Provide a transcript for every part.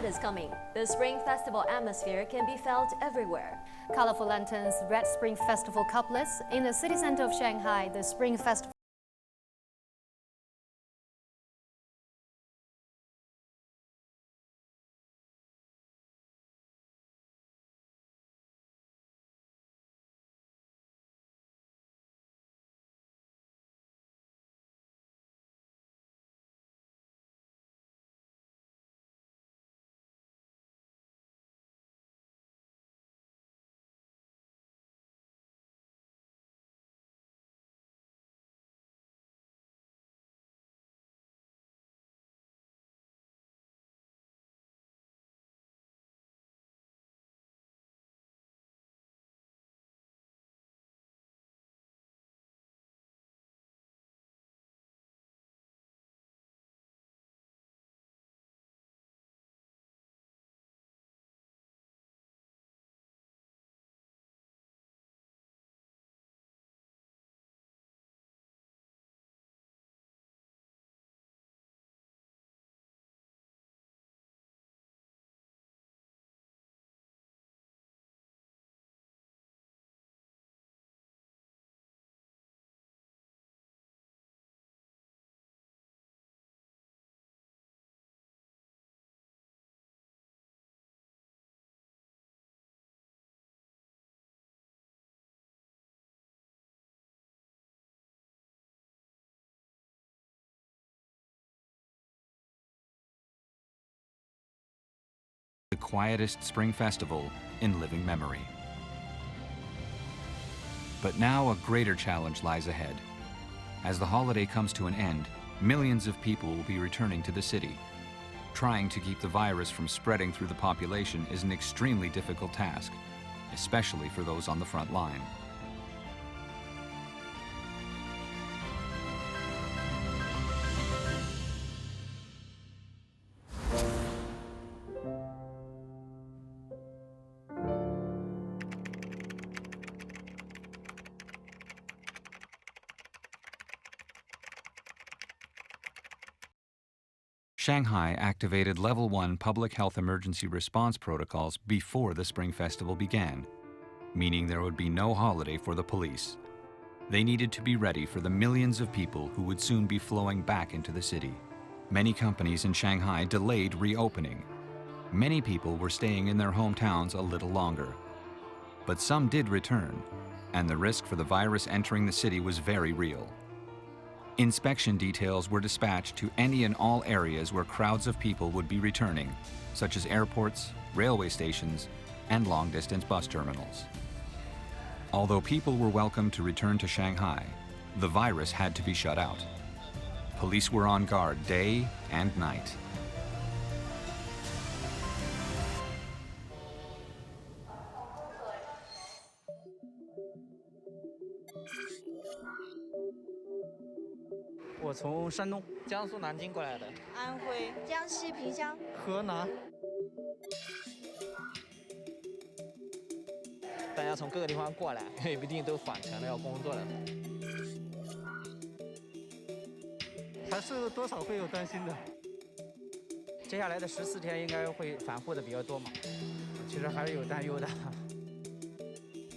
Pride is coming. The Spring Festival atmosphere can be felt everywhere. Colorful lanterns, red Spring Festival couplets. In the city center of Shanghai, the Spring Festival the quietest spring festival in living memory. But now a greater challenge lies ahead. As the holiday comes to an end, millions of people will be returning to the city. Trying to keep the virus from spreading through the population is an extremely difficult task, especially for those on the front line. Shanghai activated Level 1 public health emergency response protocols before the Spring Festival began, meaning there would be no holiday for the police. They needed to be ready for the millions of people who would soon be flowing back into the city. Many companies in Shanghai delayed reopening. Many people were staying in their hometowns a little longer. But some did return, and the risk for the virus entering the city was very real. Inspection details were dispatched to any and all areas where crowds of people would be returning, such as airports, railway stations, and long-distance bus terminals. Although people were welcome to return to Shanghai, the virus had to be shut out. Police were on guard day and night. I'm from Shandong, Jiangsu Nanjing 过来的。安徽、江西萍乡、河南。大家从各个地方过来，也不一定都返程了要工作了。还是多少会有担心的。接下来的14天应该会返沪的比较多嘛，其实还是有担忧的。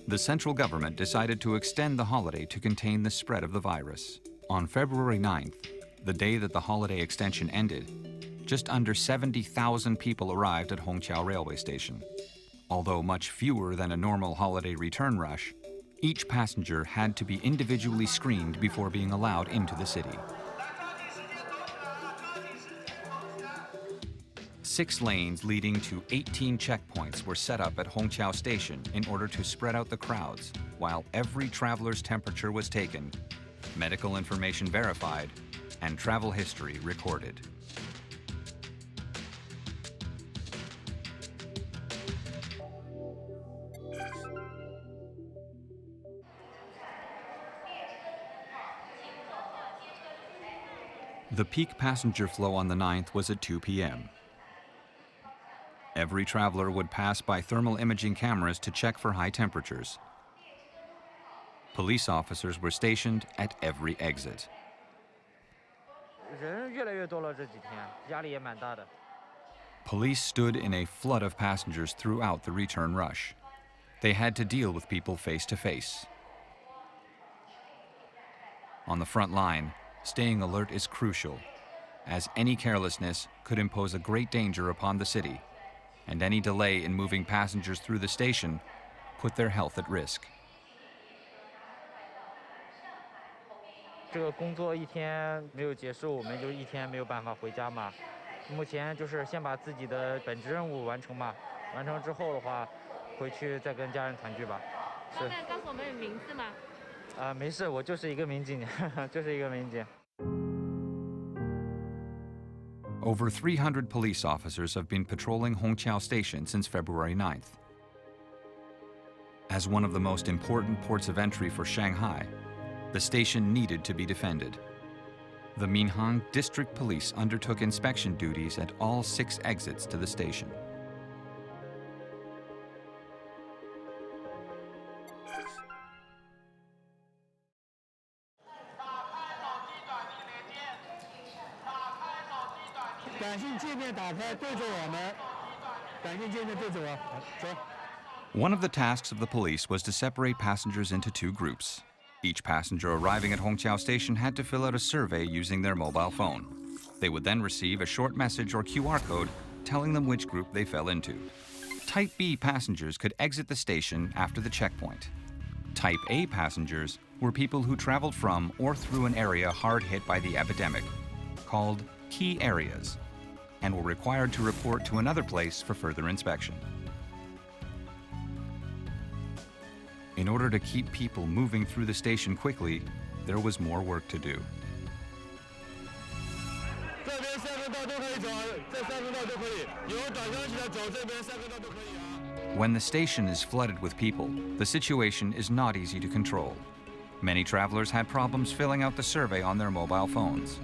The central government decided to extend the holiday to contain the spread of the virus. On February 9th, the day that the holiday extension ended, just under 70,000 people arrived at Hongqiao railway station. Although much fewer than a normal holiday return rush, each passenger had to be individually screened before being allowed into the city. 6 lanes leading to 18 checkpoints were set up at Hongqiao Station in order to spread out the crowds, while every traveler's temperature was taken, medical information verified, and travel history recorded. The peak passenger flow on the 9th was at 2 p.m. Every traveler would pass by thermal imaging cameras to check for high temperatures. Police officers were stationed at every exit. 人越来越多了，这几天压力也蛮大的。Police stood in a flood of passengers throughout the return rush. They had to deal with people face to face. On the front line, staying alert is crucial, as any carelessness could impose a great danger upon the city, and any delay in moving passengers through the station put their health at risk. 这个工作一天没有结束，我们就一天没有办法回家嘛。目前就是先把自己的本职任务完成嘛，完成之后的话，回去再跟家人团聚吧。是。那告诉我们有名字吗？没事，我就是一个民警，就是一个民警。Over 300 police officers have been patrolling Hongqiao Station since February 9th. As one of the most important ports of entry for Shanghai, the station needed to be defended. The Minhang District Police undertook inspection duties at all 6 exits to the station. One of the tasks of the police was to separate passengers into 2 groups. Each passenger arriving at Hongqiao Station had to fill out a survey using their mobile phone. They would then receive a short message or QR code telling them which group they fell into. Type B passengers could exit the station after the checkpoint. Type A passengers were people who traveled from or through an area hard hit by the epidemic, called key areas, and were required to report to another place for further inspection. In order to keep people moving through the station quickly, there was more work to do. When the station is flooded with people, the situation is not easy to control. Many travelers had problems filling out the survey on their mobile phones.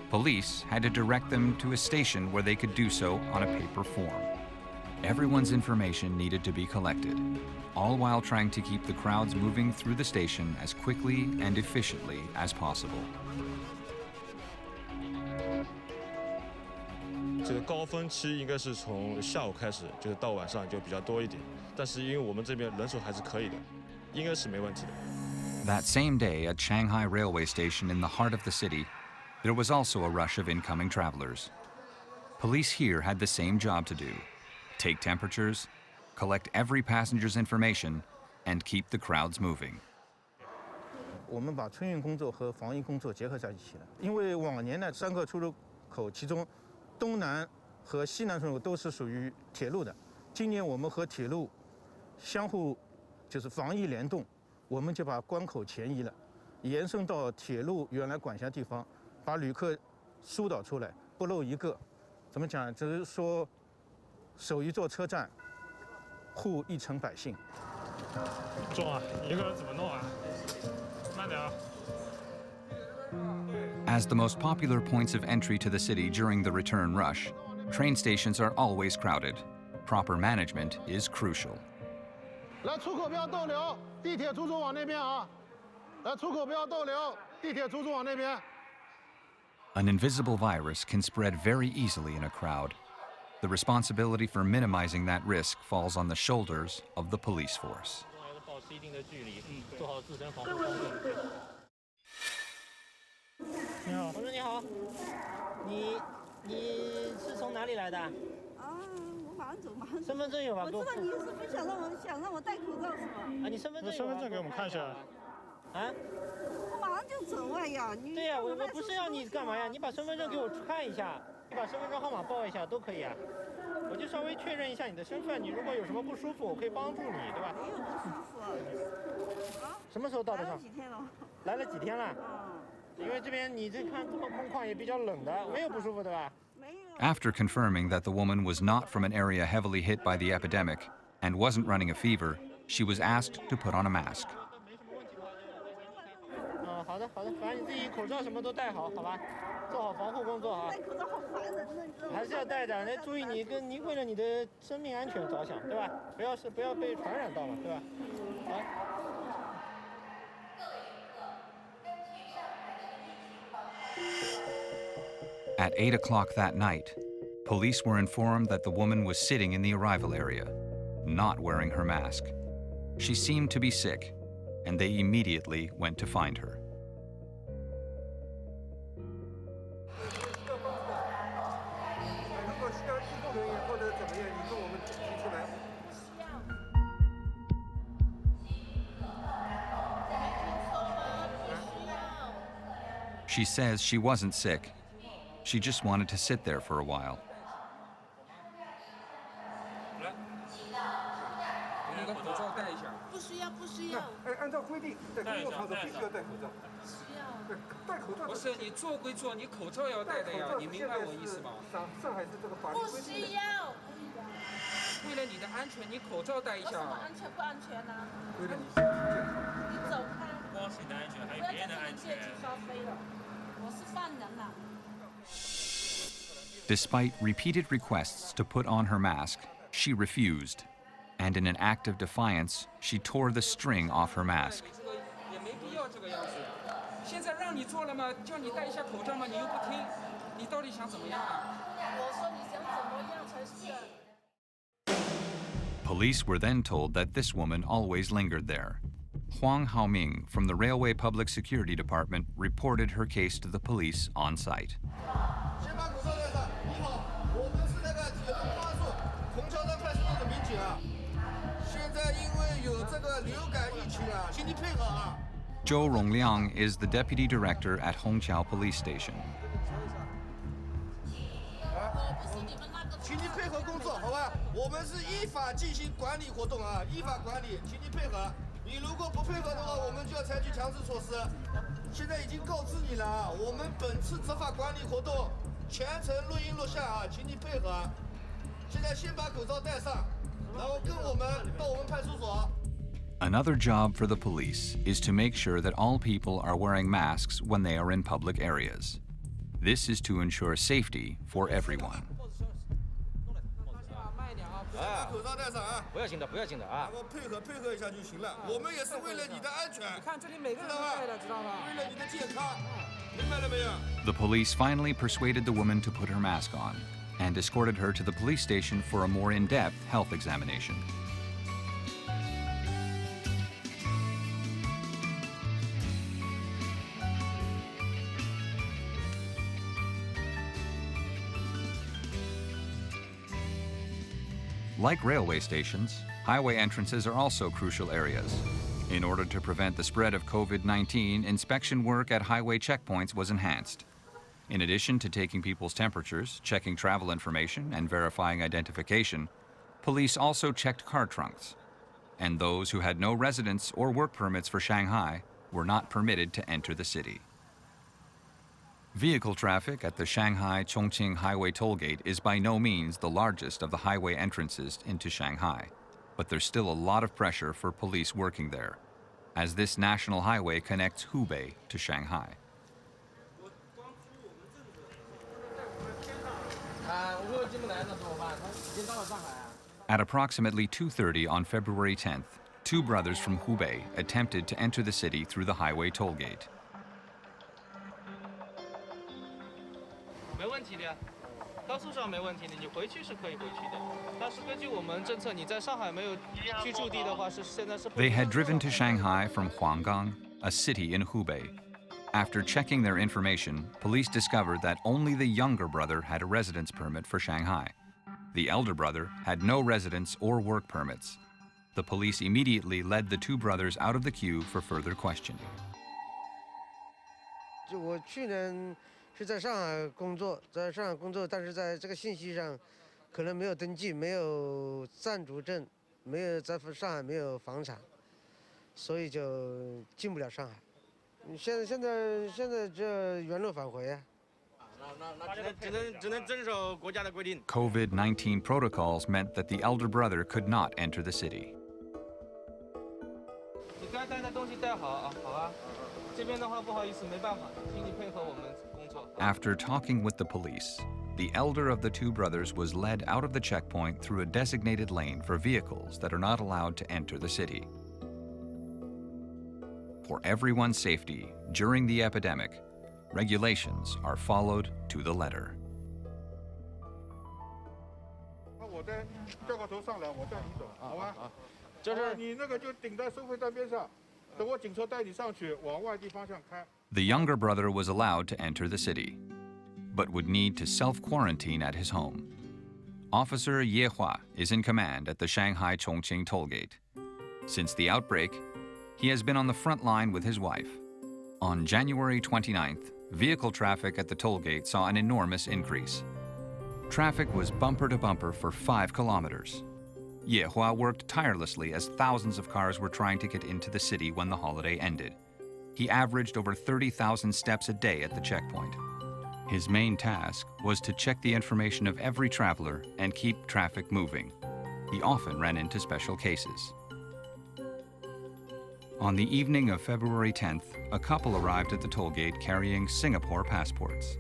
Police had to direct them to a station where they could do so on a paper form. Everyone's information needed to be collected, all while trying to keep the crowds moving through the station as quickly and efficiently as possible. 这个高峰期应该是从下午开始，就是到晚上就比较多一点。但是因为我们这边人手还是可以的，应该是没问题的。That same day at Shanghai railway station in the heart of the city, there was also a rush of incoming travelers. Police here had the same job to do: take temperatures, collect every passenger's information, and keep the crowds moving. 我们把春运工作和防疫工作结合在一起了。因为往年的3个出入口，其中东南和西南出入口都是属于铁路的。今年我们和铁路相互就是防疫联动，我们就把关口前移了，延伸到铁路原来管辖地方，把旅客疏导出来，不漏一个。怎么讲？只是说守一座车站，护一城百姓。重啊，一个人怎么弄啊？慢点啊。As the most popular points of entry to the city during the return rush, train stations are always crowded. Proper management is crucial. 来，出口不要逗留，地铁出租往那边啊！来，出口不要逗留，地铁出租往那边。An invisible virus can spread very easily in a crowd. The responsibility for minimizing that risk falls on the shoulders of the police force. 保持一定的距离，做好自身防护工作。你好，同志你好，你是从哪里来的？啊，我马上走，马上走。身份证有吧？我知道你是不是想让我戴口罩是吗？啊，你身份证有吧？身份证给我们看一下。啊？我马上就走哎呀！你对呀，我不是要你干嘛呀？你把身份证给我看一下，你把身份证号码报一下都可以啊。我就稍微确认一下你的身份，你如果有什么不舒服，我可以帮助你，对吧？没有不舒服啊。什么时候到的上？来了几天了？来了几天了？因为这边你这看这么空旷也比较冷的，没有不舒服对吧？ After confirming that the woman was not from an area heavily hit by the epidemic and wasn't running a fever, she was asked to put on a mask. 好的，反正你自己口罩什么都戴好，好吧？做好防护工作啊。戴口罩好烦的，真的，你知道吗？还是要戴着，来注意你为了你的生命安全着想，对吧？不要被传染到嘛，对吧？好。 At 8 o'clock that night, Police were informed that the woman was sitting in the arrival area, not wearing her mask. She seemed to be sick, and they immediately went to find her. She says she wasn't sick. She just wanted to sit there for a while. 你的口罩戴一下。不需要，不需要。按照规定，在公共场所必须要戴口罩。需要。戴口罩。不是你做归做，你口罩要戴的呀，你明白我意思吗？上海是这个法律规定的。不需要。为了你的安全，你口罩戴一下。为什么安全不安全呢？为了你身体健康。你走开。不光是你的安全，还有别人的安全。消费了，我是犯人了。 Despite repeated requests to put on her mask, she refused. And in an act of defiance, she tore the string off her mask. Police were then told that this woman always lingered there. Huang Haoming from the Railway Public Security Department reported her case to the police on site. Zhou Rongliang is the deputy director at Hongqiao Police Station. 请你配合工作，好吧？我们是依法进行管理活动啊，依法管理，请你配合。你如果不配合的话，我们就要采取强制措施。现在已经告知你了啊，我们本次执法管理活动全程录音录像啊，请你配合。现在先把口罩戴上，然后跟我们到我们派出所。 Another job for the police is to make sure that all people are wearing masks when they are in public areas. This is to ensure safety for everyone. 口罩戴上啊！不要紧的，不要紧的啊！然后配合一下就行了。我们也是为了你的安全。你看这里每个人都戴的，知道吗？为了你的健康，明白了没有？ The police finally persuaded the woman to put her mask on and escorted her to the police station for a more in-depth health examination. Like railway stations, highway entrances are also crucial areas. In order to prevent the spread of COVID-19, inspection work at highway checkpoints was enhanced. In addition to taking people's temperatures, checking travel information, and verifying identification, police also checked car trunks. And those who had no residence or work permits for Shanghai were not permitted to enter the city. Vehicle traffic at the Shanghai-Chongqing Highway tollgate is by no means the largest of the highway entrances into Shanghai, but there's still a lot of pressure for police working there, as this national highway connects Hubei to Shanghai. At approximately 2:30 on February 10th, two brothers from Hubei attempted to enter the city through the highway tollgate. 没问题的呀，高速上没问题的，你回去是可以回去的。但是根据我们政策，你在上海没有居住地的话，现在是。They had driven to Shanghai from Huanggang, a city in Hubei. After checking their information, police discovered that only the younger brother had a residence permit for Shanghai. The elder brother had no residence or work permits. The police immediately led the two brothers out of the queue for further questioning. 我去年是在上海工作，但是在这个信息上可能没有登记，没有暂住证，没有在上海没有房产，所以就进不了上海。现在这原路返回啊。只能遵守国家的规定。COVID-19 protocols meant that the elder brother could not enter the city. 你该带的东西带好啊，好吧？这边的话不好意思，没办法，请你配合我们工作。After talking with the police, the elder of the two brothers was led out of the checkpoint through a designated lane for vehicles that are not allowed to enter the city. For everyone's safety during the epidemic, regulations are followed to the letter. 我再掉个头上来，我带你走，好吧？就是你那个就顶在收费站边上，等我警车带你上去，往外地方向开。The younger brother was allowed to enter the city, but would need to self-quarantine at his home. Officer Ye Hua is in command at the Shanghai Chongqing toll gate. Since the outbreak, he has been on the front line with his wife. On January 29th, vehicle traffic at the toll gate saw an enormous increase. Traffic was bumper to bumper for 5 kilometers. Ye Hua worked tirelessly as thousands of cars were trying to get into the city when the holiday ended. He averaged over 30,000 steps a day at the checkpoint. His main task was to check the information of every traveler and keep traffic moving. He often ran into special cases. On the evening of February 10th, a couple arrived at the toll gate carrying Singapore passports.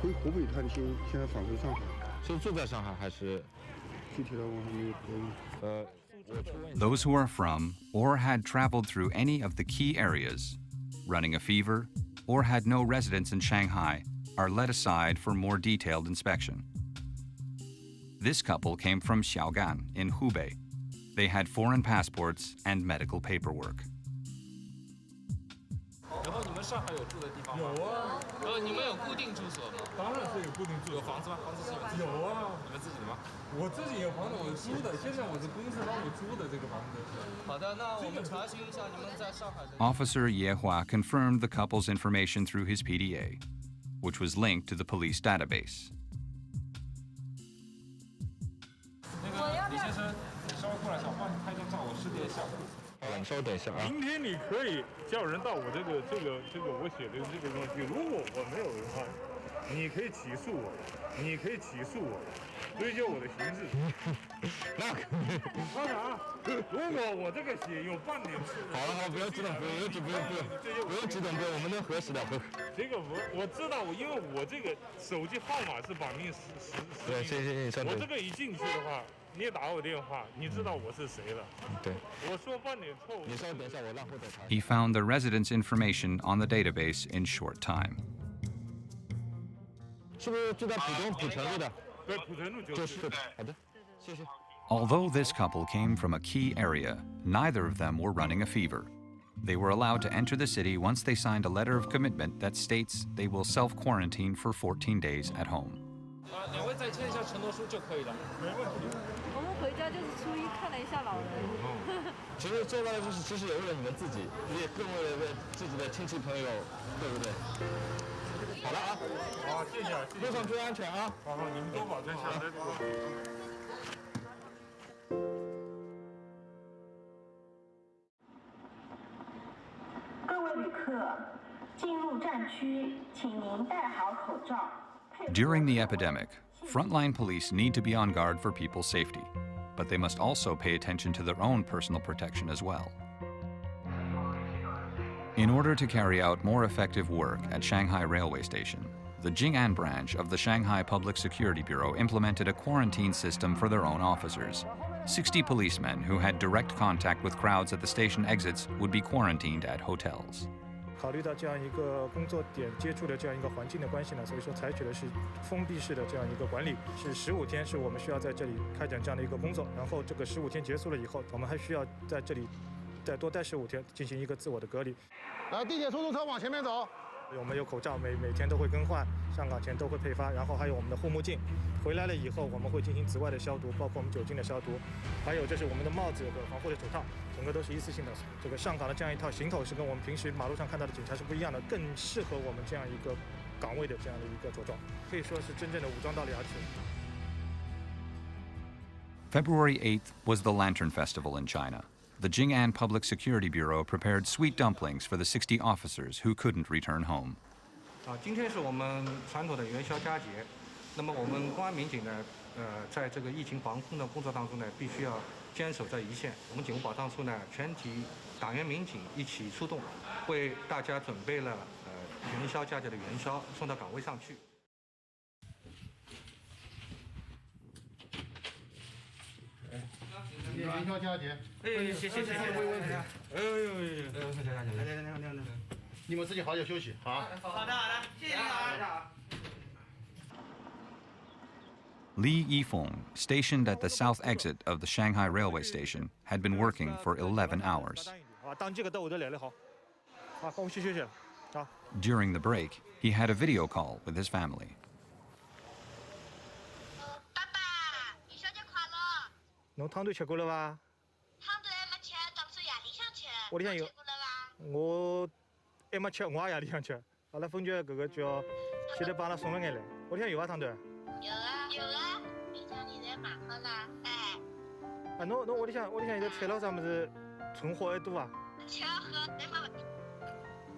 回湖北探亲，现在返回上海。是住在上海还是？具体的我还没有可以。Those who are from or had traveled through any of the key areas, running a fever, or had no residence in Shanghai, are led aside for more detailed inspection. This couple came from Xiaogan in Hubei. They had foreign passports and medical paperwork. 然后你们上海有住的地方吗？有啊。你们有固定住所吗？当然是有固定住所。有房子吗？房子是你们自己的？有啊。你们自己的吗？我自己有房子，我租的。现在我是公司帮我租的这个房子。好的，那我们查询一下你们在上海的。Officer Ye Hua confirmed the couple's information through his PDA, which was linked to the police database. 那个李先生，你稍微过来，想帮你拍张照，我识别一下。你稍等一下啊。明天你可以叫人到我这个我写的这个东西，如果我没有的话，你可以起诉我，追究我的刑事。那可以。当然，如果我这个血有半点刺，好了，不要激动，不用激动，我们能核实的。这个我知道，因为我这个手机号码是绑定对，谢谢你。我这个一进去的话。你也打我电话，你知道我是谁了。对，我说半点错误。你稍等一下，我让或者查。He found the residents' information on the database in short time. 是不是住在浦城路的？对，浦城路就是。好的，谢谢。Although this couple came from a key area, neither of them were running a fever. They were allowed to enter the city once they signed a letter of commitment that states they will self-quarantine for 14 days at home. 两位再签一下承诺书就可以了，没问题。我们回家就是初一看了一下老人。其实做到的就是，其实也为了你们自己，也更为了自己的亲戚朋友，对不对？好了啊，好，谢谢，路上注意安全啊！好，你们多保重，好的。各位旅客，进入站区，请您戴好口罩。 During the epidemic, frontline police need to be on guard for people's safety, but they must also pay attention to their own personal protection as well. In order to carry out more effective work at Shanghai Railway Station, the Jing'an branch of the Shanghai Public Security Bureau implemented a quarantine system for their own officers. 60 policemen who had direct contact with crowds at the station exits would be quarantined at hotels. 考虑到这样一个工作点接触的这样一个环境的关系呢，所以说采取的是封闭式的这样一个管理，是15天，是我们需要在这里开展这样的一个工作。然后这个15天结束了以后，我们还需要在这里再多待15天，进行一个自我的隔离。来，地铁出租车往前面走。我们有口罩，每天都会更换，上岗前都会配发，然后还有我们的护目镜。回来了以后，我们会进行紫外的消毒，包括我们酒精的消毒，还有这是我们的帽子和防护的手套，整个都是一次性的。这个上岗的这样一套行头是跟我们平时马路上看到的警察是不一样的，更适合我们这样一个岗位的这样的一个着装，可以说是真正的武装到了牙齿。February 8th was the Lantern Festival in China. The Jing'an Public Security Bureau prepared sweet dumplings for the 60 officers who couldn't return home. 今天是我们传统的元宵佳节。那么我们公安民警呢，在这个疫情防控的工作当中呢，必须要坚守在一线。我们警务保障处呢，全体党员民警一起出动，为大家准备了元宵佳节的元宵，送到岗位上去。元宵佳节。谢谢。哎呦，来。你们自己好好休息啊。好的，谢谢你啊。 Li Yifeng, stationed at the south exit of the Shanghai railway station, had been working for 11 hours. 啊，当这个到我这来了，好，好，我去休息了，好。 During the break, he had a video call with his family. 爸爸，元宵节快乐！侬汤团吃过了吧？汤团还没吃，到时候夜里向吃。屋里向有。吃过了吧？我还没吃，我也夜里向吃。阿拉分局搿个叫，现在帮阿拉送了眼来。屋里向有伐汤团？有啊，有啊，冰箱里侪买好了。哎。啊，侬屋里向现在菜咯啥物事存货还多伐？吃喝侪没问题。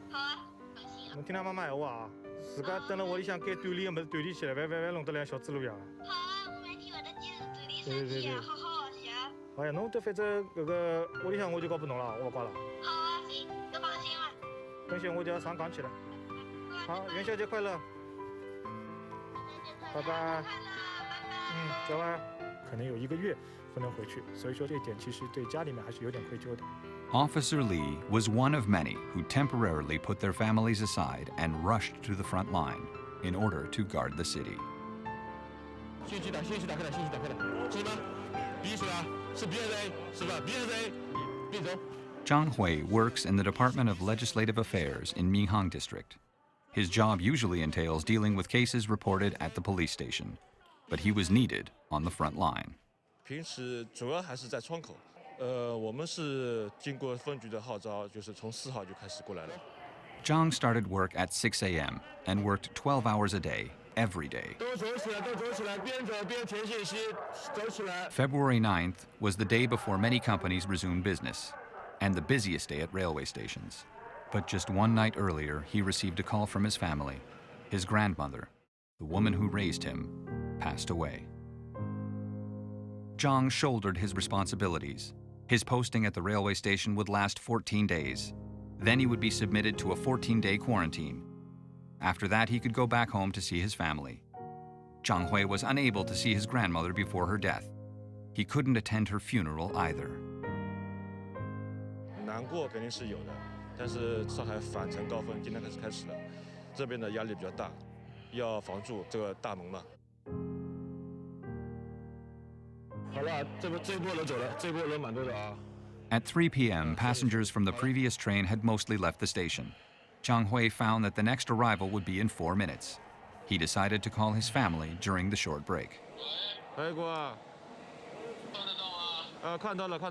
好啊，放心啊。侬听㑚妈妈闲话啊，自家蹲辣屋里向该锻炼个物事锻炼起来，万弄得来像小猪猡一样。好啊，我每天会得坚持锻炼身体啊，好好学习。哎呀，侬这反正搿个屋里向我就交拨侬了，我勿管了。好啊，行，都放心了。等歇我就要上岗去了。好，元宵节快乐！拜拜。走啊。可能有1个月不能回去，所以说这点其实对家里面还是有点愧疚的。 Officer Li was one of many who temporarily put their families aside and rushed to the front line in order to guard the city. 信息打开了，什么？鼻水啊？是 BSA 是吧 ？BSA， 别走。 Zhang Hui works in the Department of Legislative Affairs in Minhang District. His job usually entails dealing with cases reported at the police station, but he was needed on the front line. 平时主要还是在窗口。我们是经过分局的号召，就是从4号就开始过来了。Zhang started work at 6 a.m. and worked 12 hours a day, every day. February 9th was the day before many companies resumed business, and the busiest day at railway stations. But just one night earlier, he received a call from his family. His grandmother, the woman who raised him, passed away. Zhang shouldered his responsibilities. His posting at the railway station would last 14 days. Then he would be submitted to a 14-day quarantine. After that, he could go back home to see his family. Zhang Hui was unable to see his grandmother before her death. He couldn't attend her funeral either. 难过肯定是有的，但是上海返程高峰今天开始了，这边的压力比较大，要防住这个大门嘛。 好了，这一波人走了，这一波人蛮多的啊。 At 3 p.m., passengers from the previous train had mostly left the station. Zhang Hui found that the next arrival would be in 4 minutes. He decided to call his family during the short break. 哎，哥啊，看到了。你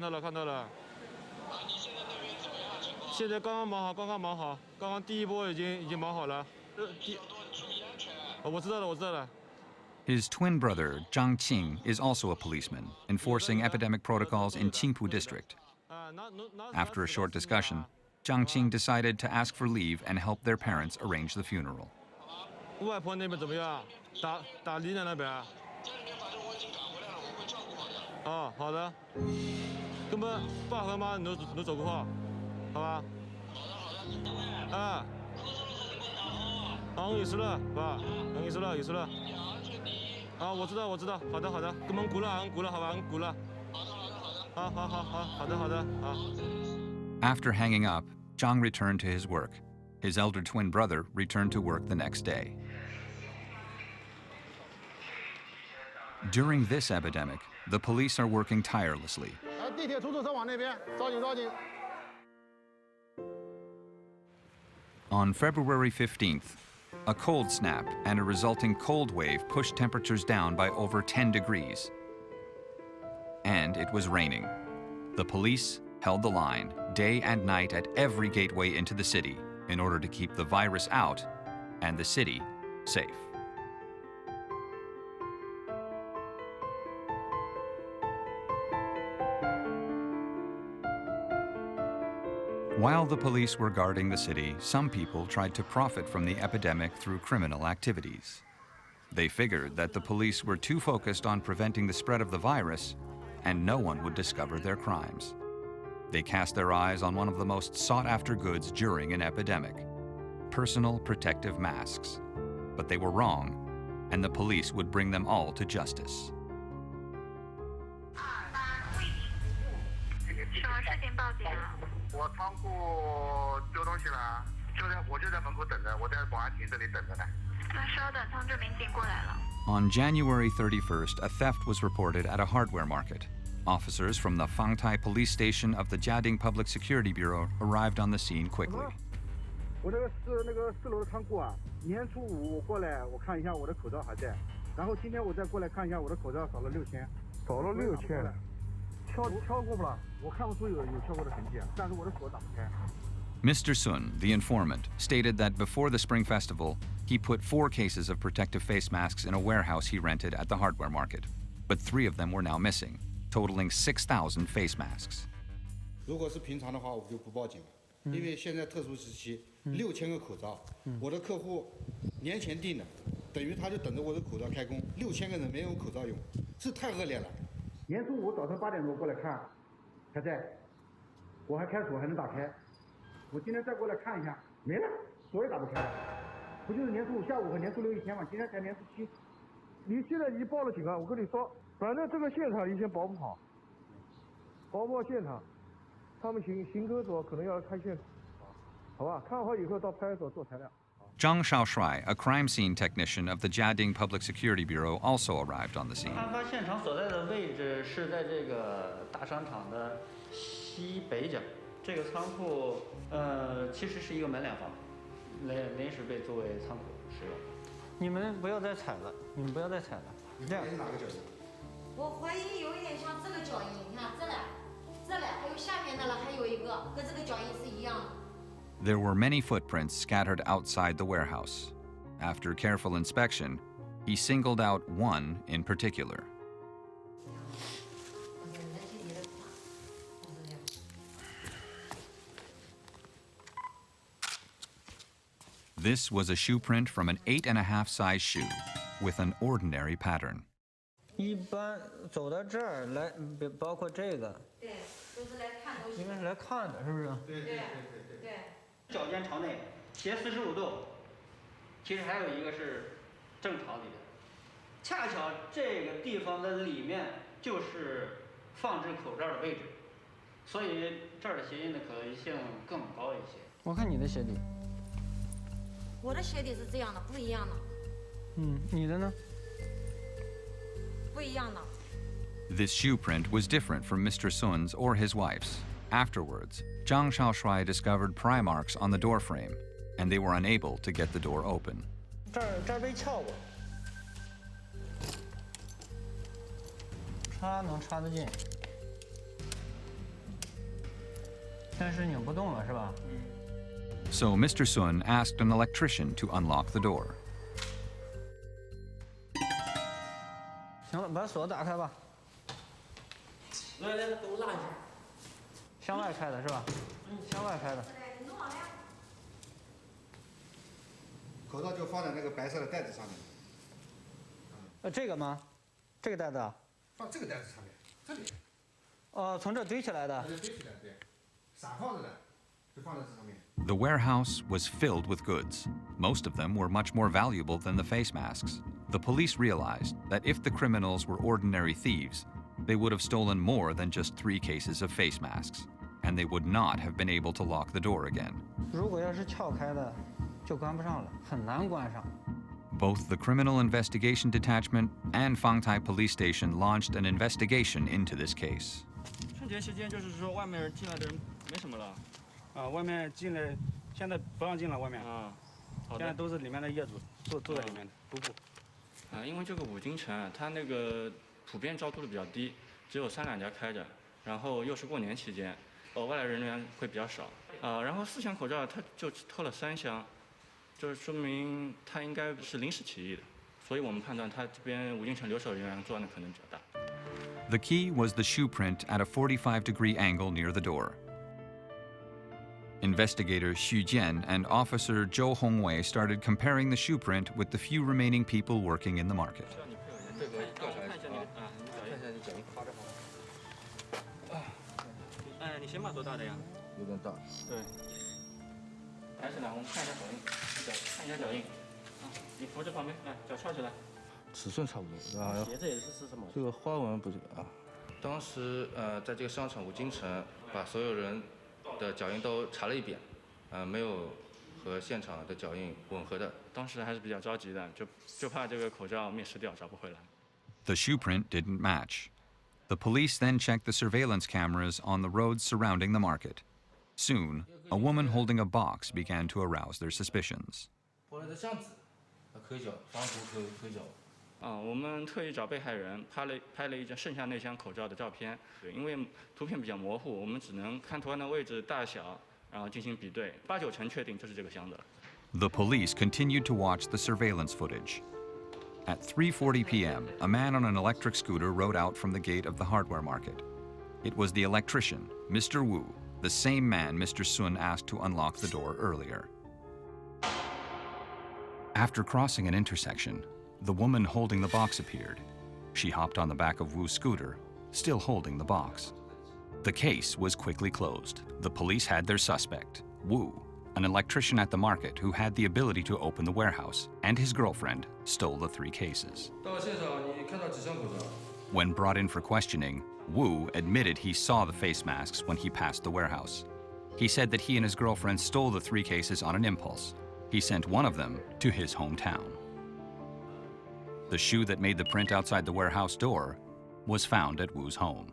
现在那边怎么样情况？现在刚刚忙好，刚刚第一波已经忙好了。注意安全。我知道了。 His twin brother, Zhang Qing, is also a policeman, enforcing epidemic protocols in Qingpu district. After a short discussion, Zhang Qing decided to ask for leave and help their parents arrange the funeral. 外婆那边怎么样？打李奶那边啊？家里面反正我已经赶回来了，我会照顾好的。哦，好的。根本爸和妈侬照顾好，好吧？好的。啊。有事了，爸，有事了。 啊，我知道，好的，根本顾了，好吧，顾了。好的。 After hanging up, Zhang returned to his work. His elder twin brother returned to work the next day. During this epidemic, the police are working tirelessly. 地铁出租车往那边，着急。 On February 15th, a cold snap and a resulting cold wave pushed temperatures down by over 10 degrees. And it was raining. The police held the line day and night at every gateway into the city in order to keep the virus out and the city safe. While the police were guarding the city, some people tried to profit from the epidemic through criminal activities. They figured that the police were too focused on preventing the spread of the virus, and no one would discover their crimes. They cast their eyes on one of the most sought-after goods during an epidemic: personal protective masks. But they were wrong, and the police would bring them all to justice. 什么事情报警啊？我仓库丢东西了，我就在门口等着，我在保安亭这里等着呢。那稍等，通知民警过来了。On January 31st, a theft was reported at a hardware market. Officers from the Fangtai Police Station of the Jiading Public Security Bureau arrived on the scene quickly. 我这个4楼的仓库啊，年初5我过来，我看一下我的口罩还在，然后今天我再过来看一下我的口罩少了6000，少了6000，敲过不了，我看不出有敲过的痕迹，但是我的锁打不开。Mr. Sun, the informant, stated that before the Spring Festival, he put 4 cases of protective face masks in a warehouse he rented at the hardware market, but 3 of them were now missing, totaling 6,000 face masks. 如果是平常的话，我就不报警了，因为现在特殊时期，6000个口罩，我的客户年前订的，等于他就等着我的口罩开工，6000个人没有口罩用，是太恶劣了。年初5早晨8点多过来看，还在，我还开锁还能打开。我今天再过来看一下，没了，锁也打不开了。不就是年初5下午和年初6一天嘛？今天才年初7。你现在已报了警啊！我跟你说，反正这个现场已经保不好，保不好现场，他们刑科所可能要开现场，好吧？看好以后到派出所做材料。Zhang Shaoshuai, a crime scene technician of the Jiading Public Security Bureau, also arrived on the scene. 案发现场所在的位置是在这个大商场的西北角。这个仓库，其实是一个门脸房，临时被作为仓库使用。你们不要再踩了，你们不要再踩了。这样。哪个脚印？我怀疑有一点像这个脚印，你看这俩，还有下面那了，还有一个跟这个脚印是一样的。There were many footprints scattered outside the warehouse. After careful inspection, he singled out one in particular. This was a shoe print from an 8.5 size shoe with an ordinary pattern. 一般走到这儿来，包括这个，对，都是来看东西。应该是来看的，是不是？对。脚尖朝内，斜45度。其实还有一个是正朝里的，恰巧这个地方的里面就是放置口罩的位置，所以这儿的鞋印的可能性更高一些。我看你的鞋底。我的鞋底是这样的，不一样的。你的呢？不一样的。This shoe print was different from Mr. Sun's or his wife's. Afterwards, Zhang Shaoshuai discovered pry marks on the door frame, and they were unable to get the door open. 这儿被撬过，插能插得进，但是拧不动了，是吧？So Mr. Sun asked an electrician to unlock the door. 行了，把锁打开吧。来，给我拉一下。向外开的是吧？向外开的。口罩就放在那个白色的袋子上面。这个吗？这个袋子啊？放这个袋子上面，这里。从这堆起来的。堆起来，对，散放着的，就放在这上面。The warehouse was filled with goods. Most of them were much more valuable than the face masks. The police realized that if the criminals were ordinary thieves, they would have stolen more than just 3 cases of face masks, and they would not have been able to lock the door again. 如果要是撬开的，就关不上了，很难关上。Both the Criminal Investigation Detachment and Fangtai Police Station launched an investigation into this case. 春节期间就是说外面进来的人没什么了。外面进来，现在不让进了，外面。现在都是里面的业主坐在里面的不顾。因为这个五金城，它那个普遍照度比较低，只有3、2家开着，然后又是过年期间，外来人员会比较少。然后4箱口罩他就偷了3箱，就是说明他应该是临时起意的，所以我们判断他这边五金城留守人员作案的可能比较大。The key was the shoe print at a 45-degree angle near the door. Investigator Xu Jian and Officer Zhou Hongwei started comparing the shoe print with the few remaining people working in the market. 你先把多大的呀？有点大。对。还是来，我们看一下脚印，看一下脚印。你扶着旁边，来，脚翘起来。尺寸差不多。鞋子也是什么？这个花纹不是啊。当时在这个商场五金城把所有人的脚印都查了一遍，没有和现场的脚印吻合的。当时还是比较着急的，就怕这个口罩灭失掉，找不回来。The shoe print didn't match. The police then checked the surveillance cameras on the roads surrounding the market. Soon, a woman holding a box began to arouse their suspicions. 我们特意找被害人拍了一张剩下那箱口罩的照片。对，因为图片比较模糊，我们只能看图案的位置、大小，然后进行比对，8、9成确定就是这个箱子。The police continued to watch the surveillance footage. At 3:40 p.m., a man on an electric scooter rode out from the gate of the hardware market. It was the electrician, Mr. Wu, the same man Mr. Sun asked to unlock the door earlier. After crossing an intersection, the woman holding the box appeared. She hopped on the back of Wu's scooter, still holding the box. The case was quickly closed. The police had their suspect, Wu, an electrician at the market who had the ability to open the warehouse, and his girlfriend stole the 3 cases. When brought in for questioning, Wu admitted he saw the face masks when he passed the warehouse. He said that he and his girlfriend stole the 3 cases on an impulse. He sent one of them to his hometown. The shoe that made the print outside the warehouse door was found at Wu's home.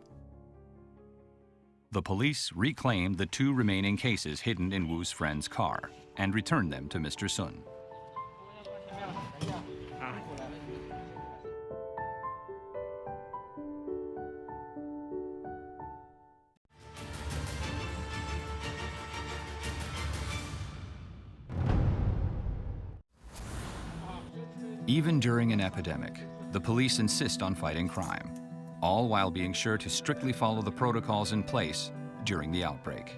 The police reclaimed the 2 remaining cases hidden in Wu's friend's car and returned them to Mr. Sun. Even during an epidemic, the police insist on fighting crime, all while being sure to strictly follow the protocols in place during the outbreak.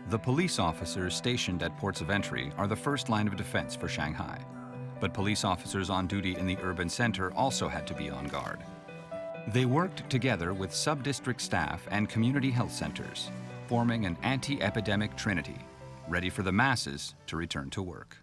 The police officers stationed at ports of entry are the first line of defense for Shanghai, but police officers on duty in the urban center also had to be on guard. They worked together with sub-district staff and community health centers, forming an anti-epidemic trinity, ready for the masses to return to work.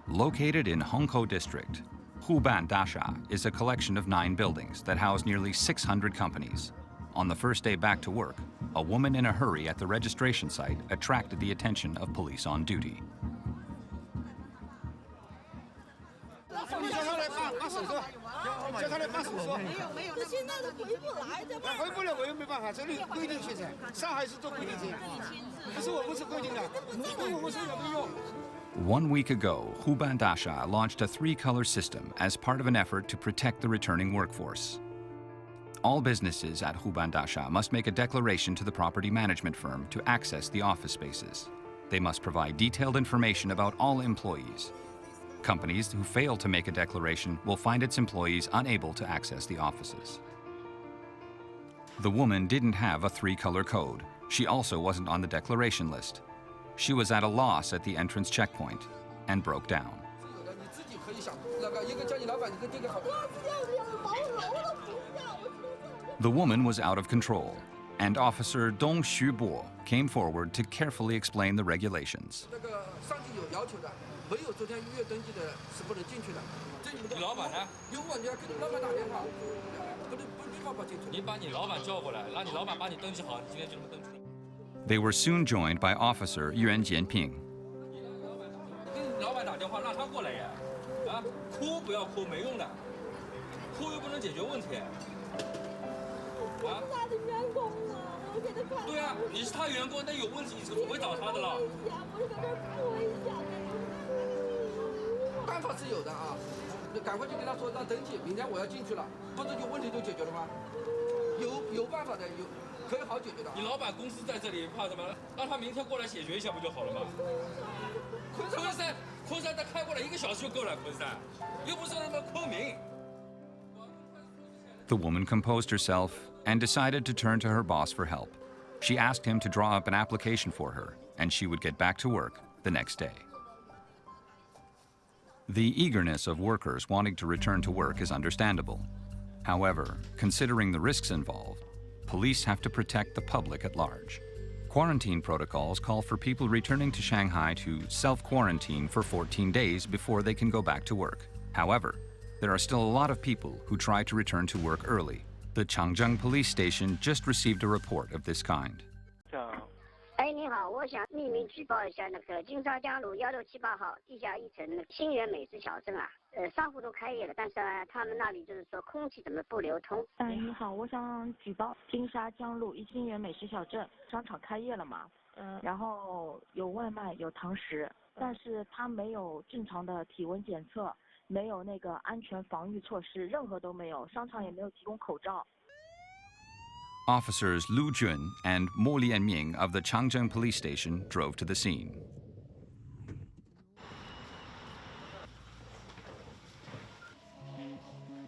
Located in Hongkou District, Huban Dasha is a collection of 9 buildings that house nearly 600 companies. On the first day back to work, a woman in a hurry at the registration site attracted the attention of police on duty. One week ago, Huban Dasha launched a 3-color system as part of an effort to protect the returning workforce. All businesses at Huban Dasha must make a declaration to the property management firm to access the office spaces. They must provide detailed information about all employees. Companies who fail to make a declaration will find its employees unable to access the offices. The woman didn't have a 3-color code. She also wasn't on the declaration list. She was at a loss at the entrance checkpoint and broke down. The woman was out of control, and Officer Dong Xubo came forward to carefully explain the regulations. They were soon joined by Officer Yuan Jianping. The woman composed herself and decided to turn to her boss for help. She asked him to draw up an application for her, and she would get back to work the next day. The eagerness of workers wanting to return to work is understandable. However, considering the risks involved, police have to protect the public at large. Quarantine protocols call for people returning to Shanghai to self-quarantine for 14 days before they can go back to work. However, there are still a lot of people who try to return to work early. The Changzheng police station just received a report of this kind. 哎，你你好，我想匿名举报一下那个金沙江路1678号地下1层新源美食小镇啊，商户都开业了，但是他们那里就是说空气怎么不流通？你好，我想举报金沙江路新源美食小镇商场开业了嘛，然后有外卖有堂食，但是它没有正常的体温检测，没有那个安全防御措施，任何都没有，商场也没有提供口罩。Officers Lu Jun and Mo Lianming of the Changzheng police station drove to the scene.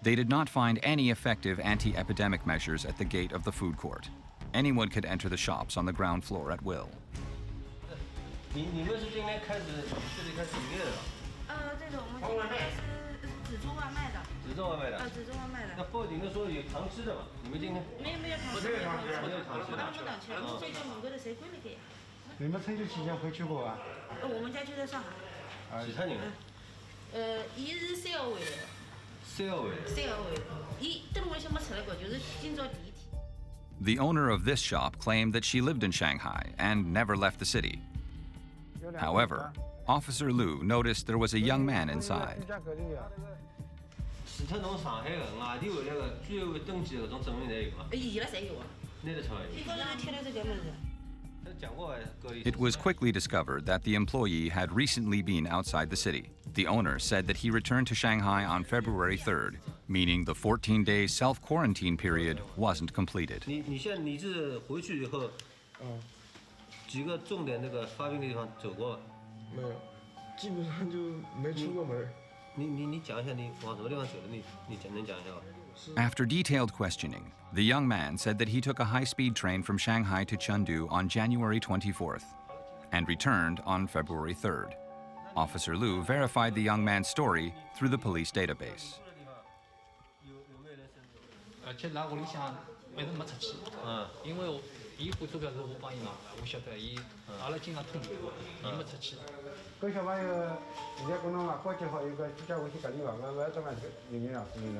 They did not find any effective anti-epidemic measures at the gate of the food court. Anyone could enter the shops on the ground floor at will. 你们是今天开始这里开始营业的？对的，我们今天是只做外卖的。只做外卖的？只做外卖的。那报警的时候有堂吃的嘛？你们今天？没有堂吃，没有堂吃的。不能吃，我们这就门口的谁归了给？你们春节期间回去过啊？我们家就在上海。几餐人？伊是3号位的。3号位。伊等我先没出来过，就是今朝第一天。The owner of this shop claimed that she lived in Shanghai and never left the city. However, Officer Lu noticed there was a young man inside. 除脱侬上海的外地回来的居委会登记的搿种证明侪有吗？伊拉侪有啊。拿得出来。伊高头贴了这个物事。 It was quickly discovered that the employee had recently been outside the city. The owner said that he returned to Shanghai on February 3rd, meaning the 14-day self-quarantine period wasn't completed. 你现在你是回去以后，几个重点那个发病的地方走过吗？没有，基本上就没出过门。你讲一下你往什么地方走的？你能讲一下吗？ After detailed questioning, the young man said that he took a high-speed train from Shanghai to Chengdu on January 24th and returned on February 3rd. Officer Lu verified the young man's story through the police database. 其实那屋里向没人没出去，因为伊付钞票是我帮伊嘛，我晓得伊阿拉经常通电话，伊没出去。跟小朋友现在跟侬嘛，关系好，有个居家微信隔离房，我要这么里面啊，是不是？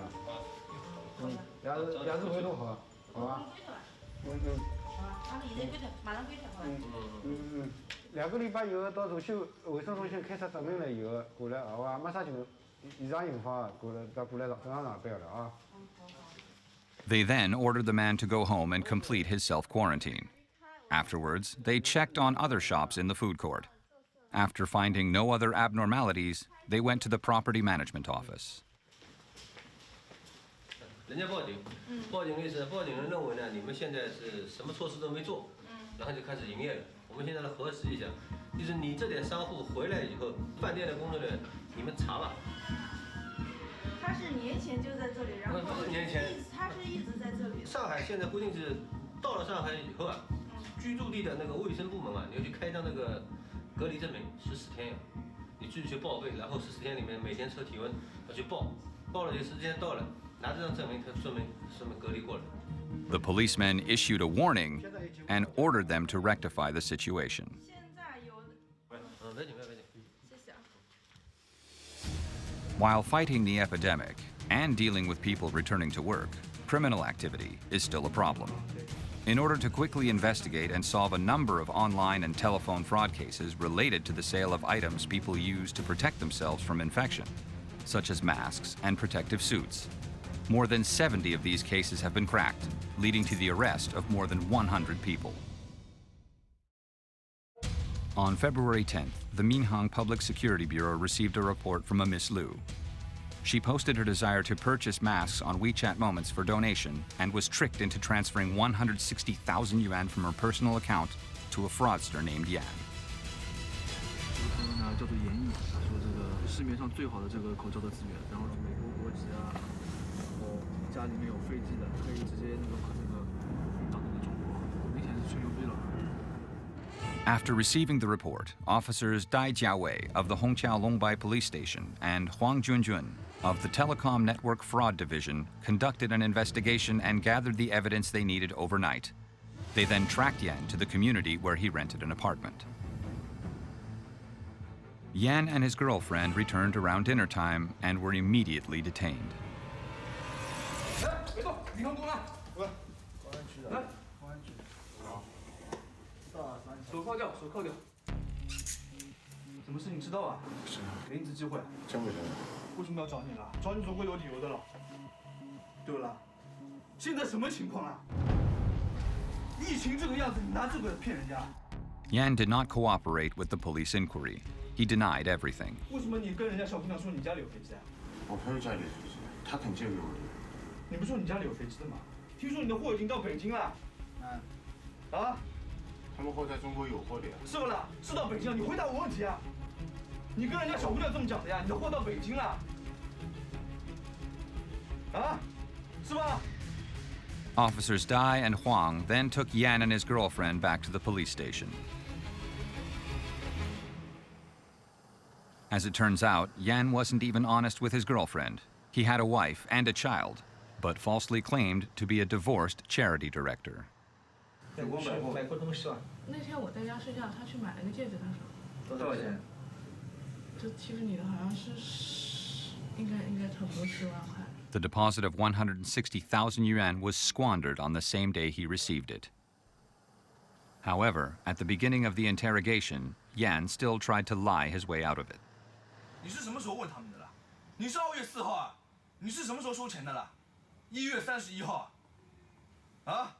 也是回头好，好吧？他们现在归他，马上归他，好吧2个礼拜以后到寿修卫生中心开出证明了以后过来，好吧？没啥情异常情况过来正常上班了啊。 They then ordered the man to go home and complete his self-quarantine. Afterwards, they checked on other shops in the food court. After finding no other abnormalities, they went to the property management office. 人家报警的意思，报警人认为呢，你们现在是什么措施都没做，然后就开始营业了。我们现在来核实一下，就是你这点商户回来以后，饭店的工作人员你们查了。他是年前就在这里，然后不是年前，他是一直在这里。上海现在规定是，到了上海以后啊，居住地的那个卫生部门啊，你要去开张那个隔离证明，14天呀，你自己去报备，然后14天里面每天测体温要去报，报了这14天到了。 拿这张证明，他说明隔离过了。The policemen issued a warning and ordered them to rectify the situation. While fighting the epidemic and dealing with people returning to work, criminal activity is still a problem. In order to quickly investigate and solve a number of online and telephone fraud cases related to the sale of items people use to protect themselves from infection, such as masks and protective suits, more than 70 of these cases have been cracked, leading to the arrest of more than 100 people. On February 10th, the Minhang Public Security Bureau received a report from a Miss Liu. She posted her desire to purchase masks on WeChat Moments for donation and was tricked into transferring 160,000 yuan from her personal account to a fraudster named Yan. 叫做研议，说这个市面上最好的这个口罩的资源，然后美国国籍啊。 家里面有飞机的，可以直接把这个运到中国，明显是吹牛逼了。 After receiving the report, officers Dai Jiawei of the Hongqiao Longbai Police Station and Huang Junjun of the Telecom Network Fraud Division conducted an investigation and gathered the evidence they needed overnight. They then tracked Yan to the community where he rented an apartment. Yan and his girlfriend returned around dinner time and were immediately detained. 别动，你弄动了。来，公安局。手铐掉，手铐掉。什么事你知道啊？是。给你一次机会。真不真？为什么要找你了？找你总会有理由的了。对不啦？现在什么情况啊？疫情这个样子，你拿这个骗人家？Yan did not cooperate with the police inquiry. He denied everything. 为什么你跟人家小姑娘说你家里有飞机啊？我朋友家里有飞机，他肯借给我的。你不说你家里有飞机的吗？听说你的货已经到北京了。啊？他们货在中国有货的呀。是不啦？是到北京了，你回答我问题啊！你跟人家小姑娘这么讲的呀？你的货到北京了。啊？是吧？ Officers Dai and Huang then took Yan and his girlfriend back to the police station. As it turns out, Yan wasn't even honest with his girlfriend. He had a wife and a child, but falsely claimed to be a divorced charity director. 买过东西啊？那天我在家睡觉，他去买了个戒指，他说。多少钱？这欺负你的好像是应该差不多10万块。 The deposit of 160,000 yuan was squandered on the same day he received it. However, at the beginning of the interrogation, Yan still tried to lie his way out of it. 你是什么时候问他们的啦？你是2月4号啊？你是什么时候收钱的啦？1月31号。啊？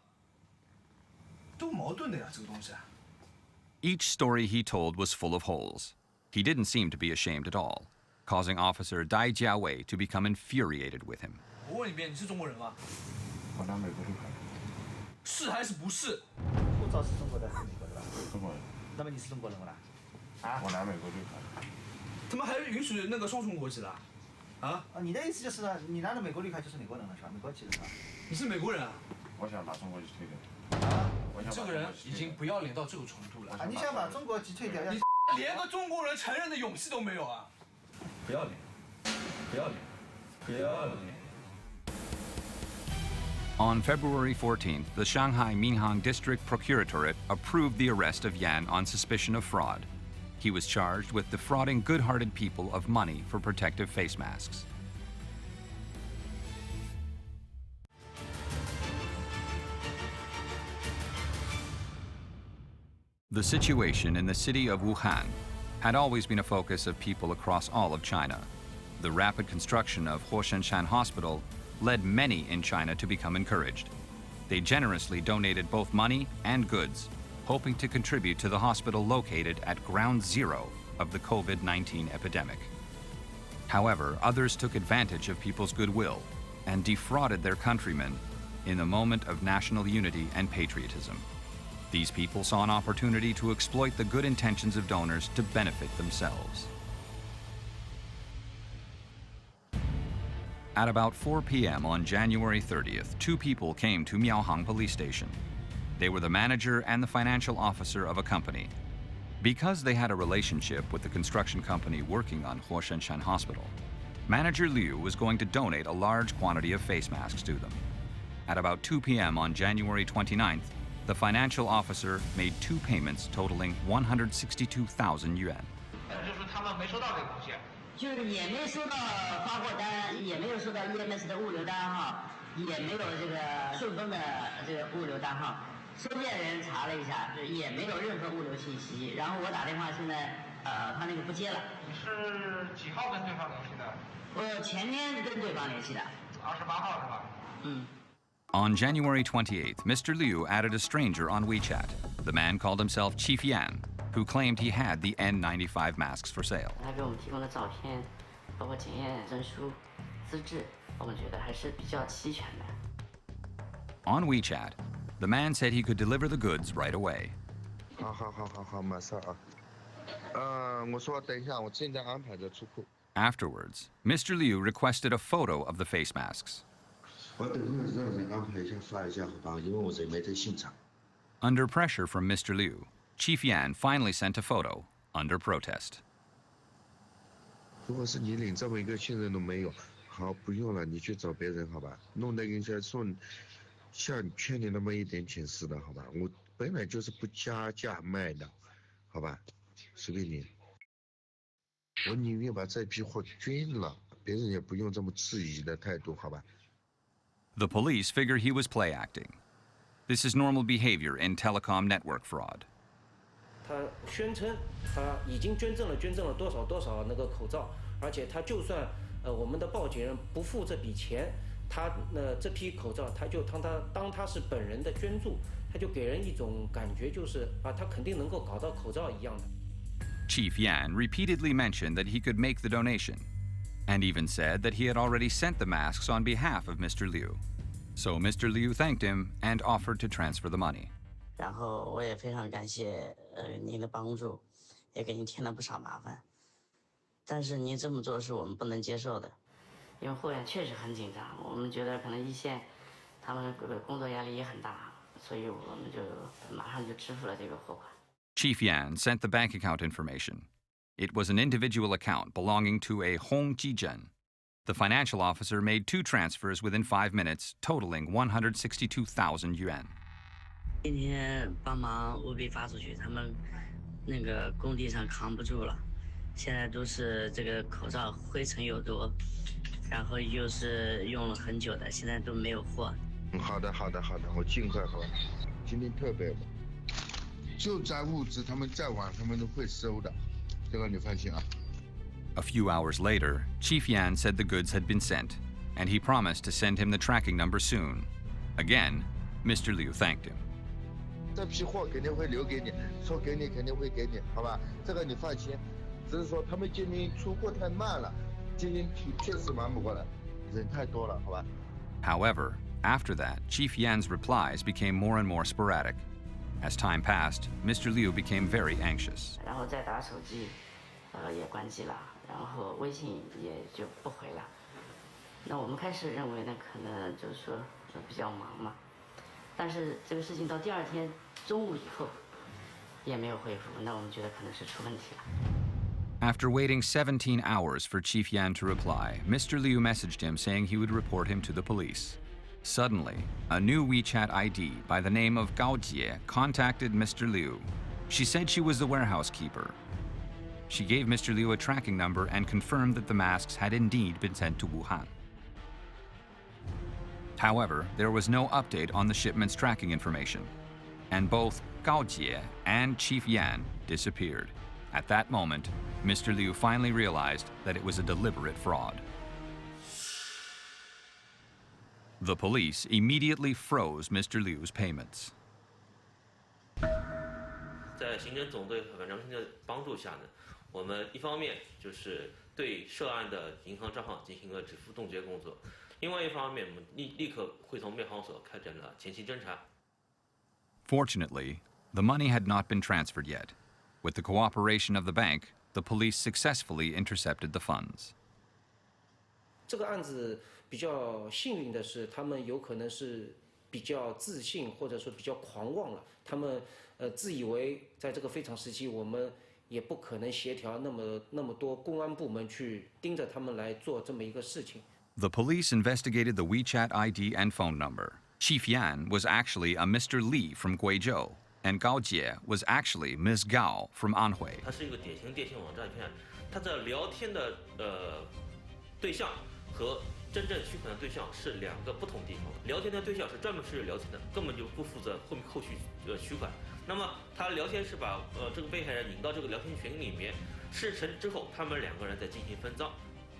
都矛盾的呀，这个东西。Each story he told was full of holes. He didn't seem to be ashamed at all, causing Officer Dai Jiawei to become infuriated with him. 我问一遍，你是中国人吗？我拿美国绿卡。是还是不是？护照是中国的还是美国的吧？中国人。那么你是中国人了？啊？我拿美国绿卡。他们还允许那个双重国籍了？啊？你的意思就是你拿着美国绿卡就是美国人了是吧？美国籍是吧？你是美国人啊？我想把中国籍退掉。啊？这个人已经不要脸到这个程度了。你想把中国籍退掉？你连个中国人承认的勇气都没有啊！不要脸，不要脸，不要脸。 On February 14th, the Shanghai Minhang District Procuratorate approved the arrest of Yan on suspicion of fraud. He was charged with defrauding good-hearted people of money for protective face masks. The situation in the city of Wuhan had always been a focus of people across all of China. The rapid construction of Huoshanshan Hospital led many in China to become encouraged. They generously donated both money and goods, hoping to contribute to the hospital located at ground zero of the COVID-19 epidemic. However, others took advantage of people's goodwill and defrauded their countrymen in the moment of national unity and patriotism. These people saw an opportunity to exploit the good intentions of donors to benefit themselves. At about 4 p.m. on January 30th, 2 people came to Miaohang police station. They were the manager and the financial officer of a company. Because they had a relationship with the construction company working on Huoshanshan Hospital, Manager Liu was going to donate a large quantity of face masks to them. At about 2 p.m. on January 29th, the financial officer made 2 payments totaling 162,000 yuan. 就是也没收到发货单，也没有收到 EMS 的物流单号，也没有这个顺丰的这个物流单号。收件人查了一下，就也没有任何物流信息。然后我打电话，现在他那个不接了。你是几号跟对方联系的？我前天跟对方联系的。28号是吧？嗯。On January 28th, Mr. Liu added a stranger on WeChat. The man called himself Chief Yan, who claimed he had the N95 masks for sale. 他给我们提供的照片，包括检验证书、资质，我们觉得还是比较齐全的。On WeChat, the man said he could deliver the goods right away. 好，马上啊。我说等一下，我正在安排着出库。Afterwards, Mr. Liu requested a photo of the face masks. 我等会让人安排一下发一下好吧，因为我人没在现场。Under pressure from Mr. Liu, Chief Yan finally sent a photo under protest. 如果是你连这么一个信任都没有，好，不用了，你去找别人好吧，弄得人家说像欠你那么一点钱似的好吧，我本来就是不加价卖的，好吧，随便你。我宁愿把这批货捐了，别人也不用这么质疑的态度，好吧。The police figure he was play acting. This is normal behavior in telecom network fraud. 他宣称他已经捐赠了多少那个口罩，而且他就算我们的报警人不付这笔钱，他这批口罩他就当他是本人的捐助，他就给人一种感觉就是他肯定能够搞到口罩一样的。Chief Yan repeatedly mentioned that he could make the donation, and even said that he had already sent the masks on behalf of Mr. Liu. So Mr. Liu thanked him and offered to transfer the money. 然后我也非常感谢您的帮助，也给您添了不少麻烦。但是您这么做是我们不能接受的，因为后院确实很紧张，我们觉得可能一线他们工作压力也很大，所以我们就马上就支付了这个货款。Chief Yan sent the bank account information. It was an individual account belonging to a Hong Jizhen. The financial officer made 2 transfers within 5 minutes, totaling 162,000 yuan. 今天帮忙务必发出去，他们那个工地上扛不住了，现在都是这个口罩灰尘又多，然后又是用了很久的，现在都没有货。好的，我尽快好吧。今天特别忙，救灾物资他们再晚他们都会收的，这个你放心啊。A few hours later, Chief Yan said the goods had been sent, and he promised to send him the tracking number soon. Again, Mr. Liu thanked him. 这批货肯定会留给你，说给你肯定会给你，好吧？这个你放心。只是说他们今天出货太慢了，今天确实忙不过来，人太多了，好吧？ However, after that, Chief Yan's replies became more and more sporadic. As time passed, Mr. Liu became very anxious. 然后再打手机，也关机了，然后微信也就不回了。那我们开始认为呢，可能就是说比较忙嘛。但是这个事情到第2天中午以后也没有回复，那我们觉得可能是出问题了。After waiting 17 hours for Chief Yan to reply, Mr. Liu messaged him saying he would report him to the police. Suddenly, a new WeChat ID by the name of Gao Jie contacted Mr. Liu. She said she was the warehouse keeper. She gave Mr. Liu a tracking number and confirmed that the masks had indeed been sent to Wuhan. However, there was no update on the shipment's tracking information, and both Gao Jie and Chief Yan disappeared. At that moment, Mr. Liu finally realized that it was a deliberate fraud. The police immediately froze Mr. Liu's payments. 在行政总队和反诈骗的帮助下呢，我们一方面就是对涉案的银行账号进行了支付冻结工作，另外一方面，我们立刻会同面行所开展了前期侦查。Fortunately, the money had not been transferred yet. With the cooperation of the bank, the police successfully intercepted the funds. 这个案子比较幸运的是，他们有可能是比较自信，或者说比较狂妄了。他们自以为在这个非常时期，我们也不可能协调那么多公安部门去盯着他们来做这么一个事情。The police investigated the WeChat ID and phone number. Chief Yan was actually a Mr. Li from Guizhou, and Gao Jie was actually Ms. Gao from Anhui. 它是一个典型电信网诈骗，它的聊天的对象和真正取款的对象是2个不同地方。聊天的对象是专门是聊天的，根本就不负责后续取款。那么他聊天是把这个被害人引到这个聊天群里面，事成之后，他们2个人再进行分赃。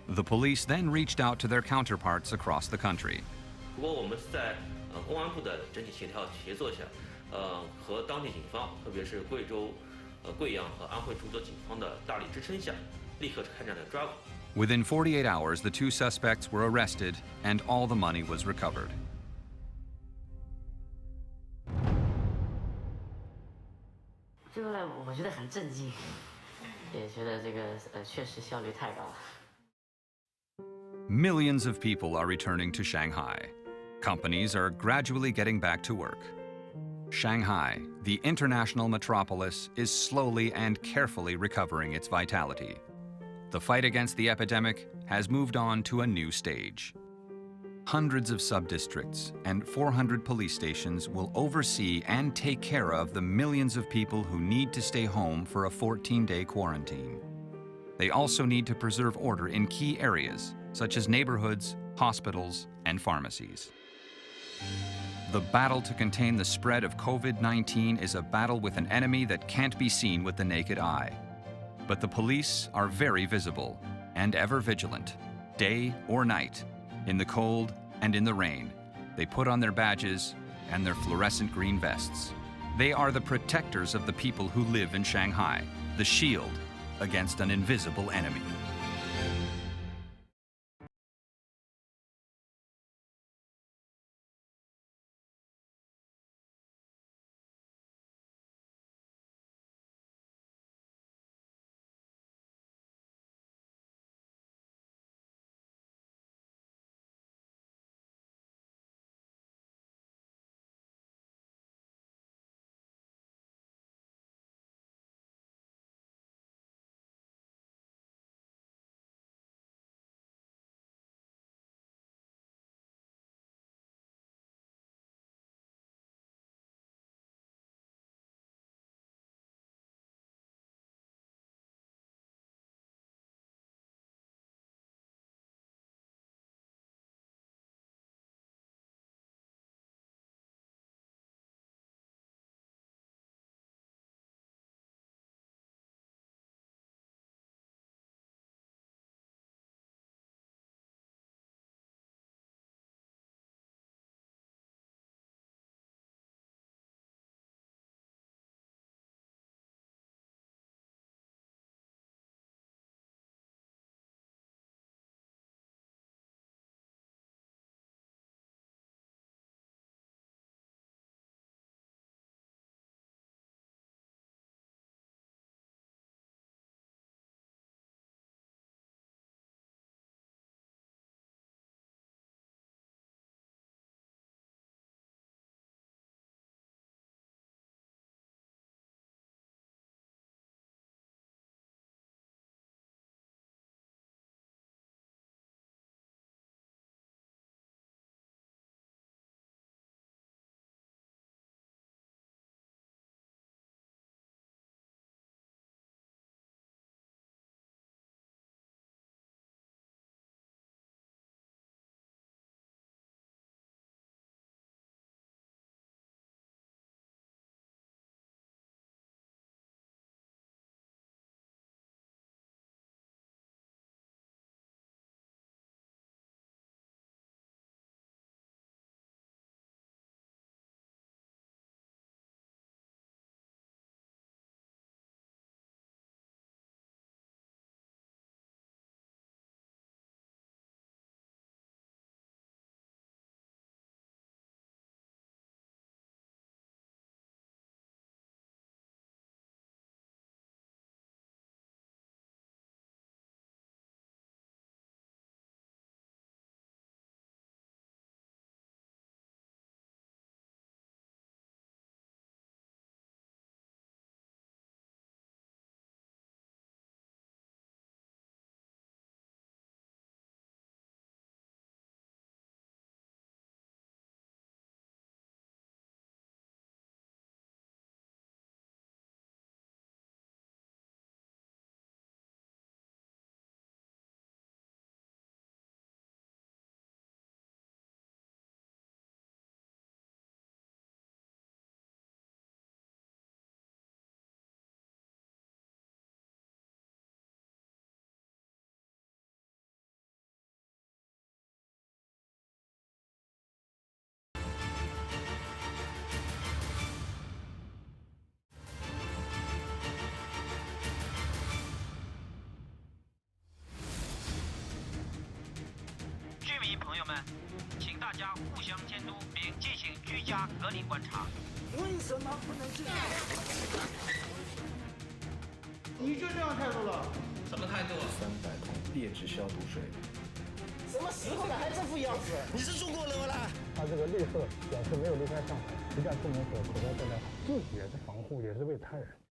The police then reached out to their counterparts across the country. 不过我们是在公安部的整体协作下，和当地警方，特别是贵州、贵阳和安徽滁州警方的大力支撑下，立刻开展了抓捕。Within 48 hours, the 2 suspects were arrested and all the money was recovered. 这个我觉得很震惊，也觉得这个确实效率太高了。Millions of people are returning to Shanghai. Companies are gradually getting back to work. Shanghai, the international metropolis, is slowly and carefully recovering its vitality. The fight against the epidemic has moved on to a new stage. Hundreds of sub-districts and 400 police stations will oversee and take care of the millions of people who need to stay home for a 14-day quarantine. They also need to preserve order in key areas, such as neighborhoods, hospitals, and pharmacies. The battle to contain the spread of COVID-19 is a battle with an enemy that can't be seen with the naked eye. But the police are very visible and ever vigilant, day or night, in the cold and in the rain. They put on their badges and their fluorescent green vests. They are the protectors of the people who live in Shanghai, the shield against an invisible enemy.朋友们，请大家互相监督并进行居家隔离观察。为什么不能这样？你就这样态度了？什么态度？300桶劣质消毒水。什么时候了还这副样子？你是中国人吗？他这个绿色表示没有离开上海，一旦出门口罩戴好，自己也是防护，也是为他人。